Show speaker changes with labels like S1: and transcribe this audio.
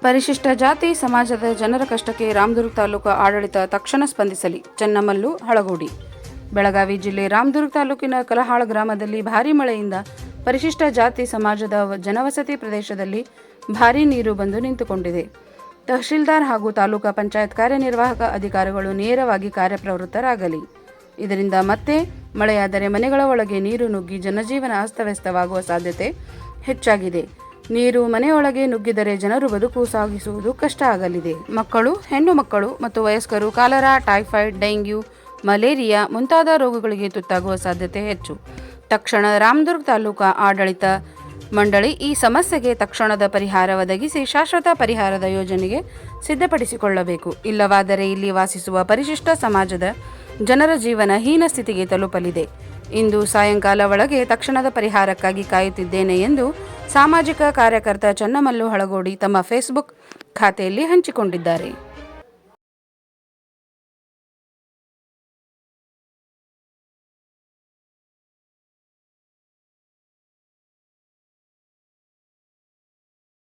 S1: ಪರಿಶಿಷ್ಟ ಜಾತಿ ಸಮಾಜದ ಜನರ ಕಷ್ಟಕ್ಕೆ ರಾಮದುರ್ಗ ತಾಲೂಕು ಆಡಳಿತ ತಕ್ಷಣ ಸ್ಪಂದಿಸಲಿ. ಚನ್ನಮಲ್ಲು, ಹಳಗೋಡಿ. ಬೆಳಗಾವಿ ಜಿಲ್ಲೆ ರಾಮದುರ್ಗ ತಾಲೂಕಿನ ಕಲಹಾಳ ಗ್ರಾಮದಲ್ಲಿ ಭಾರೀ ಮಳೆಯಿಂದ ಪರಿಶಿಷ್ಟ ಜಾತಿ ಸಮಾಜದ ಜನವಸತಿ ಪ್ರದೇಶದಲ್ಲಿ ಭಾರೀ ನೀರು ಬಂದು ನಿಂತುಕೊಂಡಿದೆ. ತಹಶೀಲ್ದಾರ್ ಹಾಗೂ ತಾಲೂಕಾ ಪಂಚಾಯತ್ ಕಾರ್ಯನಿರ್ವಾಹಕ ಅಧಿಕಾರಿಗಳು ನೇರವಾಗಿ ಕಾರ್ಯಪ್ರವೃತ್ತರಾಗಲಿ. ಇದರಿಂದ ಮತ್ತೆ ಮಳೆಯಾದರೆ ಮನೆಗಳ ಒಳಗೆ ನೀರು ನುಗ್ಗಿ ಜನಜೀವನ ಅಸ್ತವ್ಯಸ್ತವಾಗುವ ಸಾಧ್ಯತೆ ಹೆಚ್ಚಾಗಿದೆ. ನೀರು ಮನೆಯೊಳಗೆ ನುಗ್ಗಿದರೆ ಜನರು ಬದುಕು ಸಾಗಿಸುವುದು ಕಷ್ಟ ಆಗಲಿದೆ. ಮಕ್ಕಳು, ಹೆಣ್ಣು ಮಕ್ಕಳು ಮತ್ತು ವಯಸ್ಕರು ಕಾಲರಾ, ಟೈಫಾಯ್ಡ್, ಡೆಂಗ್ಯೂ, ಮಲೇರಿಯಾ ಮುಂತಾದ ರೋಗಗಳಿಗೆ ತುತ್ತಾಗುವ ಸಾಧ್ಯತೆ ಹೆಚ್ಚು. ತಕ್ಷಣ ರಾಮದುರ್ಗ ತಾಲೂಕಾ ಆಡಳಿತ ಮಂಡಳಿ ಈ ಸಮಸ್ಯೆಗೆ ತಕ್ಷಣದ ಪರಿಹಾರ ಒದಗಿಸಿ ಶಾಶ್ವತ ಪರಿಹಾರದ ಯೋಜನೆಗೆ ಸಿದ್ಧಪಡಿಸಿಕೊಳ್ಳಬೇಕು. ಇಲ್ಲವಾದರೆ ಇಲ್ಲಿ ವಾಸಿಸುವ ಪರಿಶಿಷ್ಟ ಸಮಾಜದ ಜನರ ಜೀವನ ಹೀನ ಸ್ಥಿತಿಗೆ ತಲುಪಲಿದೆ. ಇಂದು ಸಾಯಂಕಾಲ ಒಳಗೆ ತಕ್ಷಣದ ಪರಿಹಾರಕ್ಕಾಗಿ ಕಾಯುತ್ತಿದ್ದೇನೆ ಎಂದು ಸಾಮಾಜಿಕ ಕಾರ್ಯಕರ್ತ ಚನ್ನಮಲ್ಲು, ಹಳಗೋಡಿ ತಮ್ಮ ಫೇಸ್ಬುಕ್ ಖಾತೆಯಲ್ಲಿ ಹಂಚಿಕೊಂಡಿದ್ದಾರೆ.